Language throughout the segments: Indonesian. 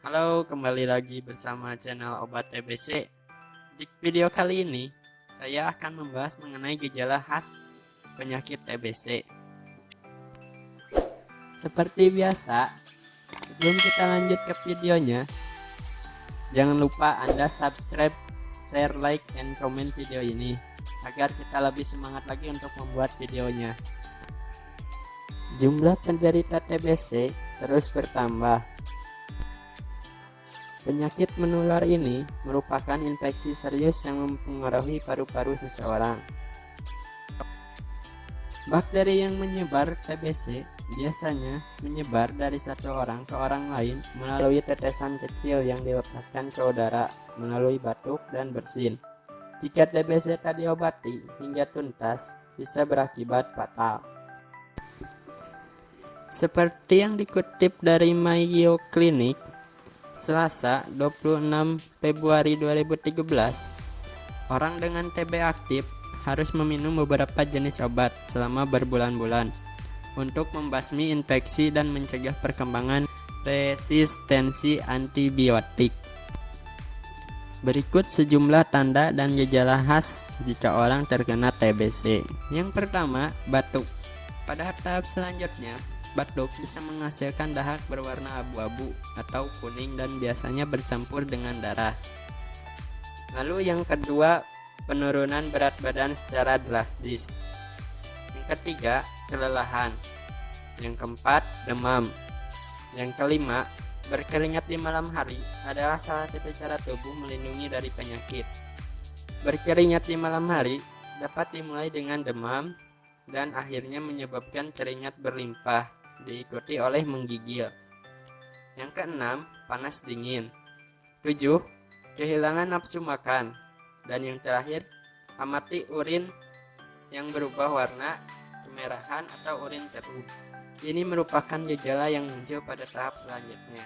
Halo, kembali lagi bersama channel Obat TBC. Di video kali ini, saya akan membahas mengenai gejala khas penyakit TBC. Seperti biasa, sebelum kita lanjut ke videonya, jangan lupa Anda subscribe, share, like, and comment video ini agar kita lebih semangat lagi untuk membuat videonya. Jumlah penderita TBC terus bertambah. Penyakit menular ini merupakan infeksi serius yang mempengaruhi paru-paru seseorang. Bakteri yang menyebar TBC biasanya menyebar dari satu orang ke orang lain melalui tetesan kecil yang dilepaskan ke udara melalui batuk dan bersin. Jika TBC tak diobati hingga tuntas, bisa berakibat fatal. Seperti yang dikutip dari Mayo Clinic, Selasa 26 Februari 2013, orang dengan TB aktif harus meminum beberapa jenis obat selama berbulan-bulan untuk membasmi infeksi dan mencegah perkembangan resistensi antibiotik. Berikut sejumlah tanda dan gejala khas jika orang terkena TBC. Yang pertama, batuk. Pada tahap selanjutnya, batuk bisa menghasilkan dahak berwarna abu-abu atau kuning dan biasanya bercampur dengan darah. Lalu yang kedua, penurunan berat badan secara drastis. Yang ketiga, kelelahan. Yang keempat, demam. Yang kelima, berkeringat di malam hari adalah salah satu cara tubuh melindungi dari penyakit. Berkeringat di malam hari dapat dimulai dengan demam dan akhirnya menyebabkan keringat berlimpah, diikuti oleh menggigil. Yang keenam, panas dingin. 7. Kehilangan nafsu makan. Dan yang terakhir, amati urin yang berubah warna kemerahan atau urin keruh. Ini merupakan gejala yang muncul pada tahap selanjutnya.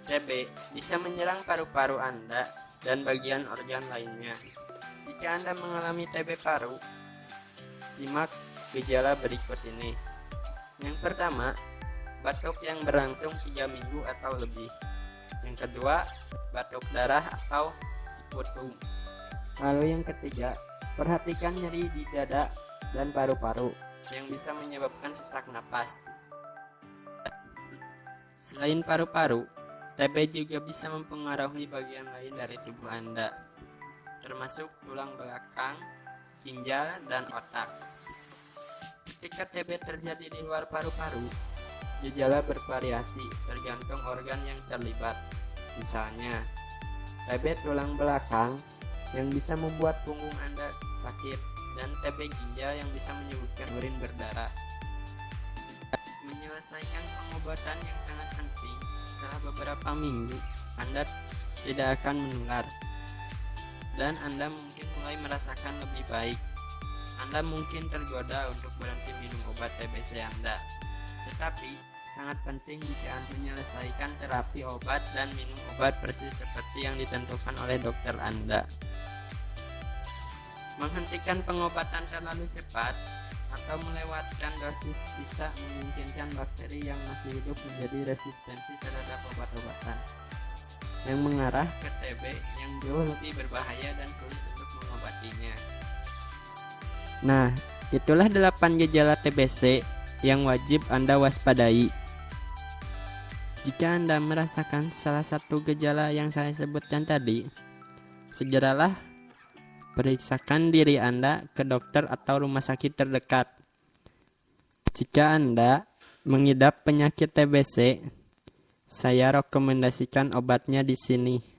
TB bisa menyerang paru-paru Anda dan bagian organ lainnya. Jika Anda mengalami TB paru, simak gejala berikut ini. Yang pertama, batuk yang berlangsung 3 minggu atau lebih. Yang kedua, batuk darah atau sputum. Lalu yang ketiga, perhatikan nyeri di dada dan paru-paru yang bisa menyebabkan sesak napas. Selain paru-paru, TB juga bisa mempengaruhi bagian lain dari tubuh Anda, termasuk tulang belakang, ginjal, dan otak. Ketika TB terjadi di luar paru-paru, gejala bervariasi tergantung organ yang terlibat. Misalnya, TB tulang belakang yang bisa membuat punggung Anda sakit, dan TB ginjal yang bisa menyebabkan urin berdarah. Menyelesaikan pengobatan yang sangat penting. Setelah beberapa minggu, Anda tidak akan menular, dan Anda mungkin mulai merasakan lebih baik. Anda mungkin tergoda untuk berhenti minum obat TBC Anda, tetapi sangat penting jika Anda menyelesaikan terapi obat dan minum obat persis seperti yang ditentukan oleh dokter Anda. Menghentikan pengobatan terlalu cepat atau melewatkan dosis bisa memungkinkan bakteri yang masih hidup menjadi resistensi terhadap obat-obatan, yang mengarah ke TB yang jauh lebih berbahaya dan sulit untuk mengobatinya. Nah, itulah 8 gejala TBC yang wajib Anda waspadai. Jika Anda merasakan salah satu gejala yang saya sebutkan tadi, segeralah periksakan diri Anda ke dokter atau rumah sakit terdekat. Jika Anda mengidap penyakit TBC, saya rekomendasikan obatnya di sini.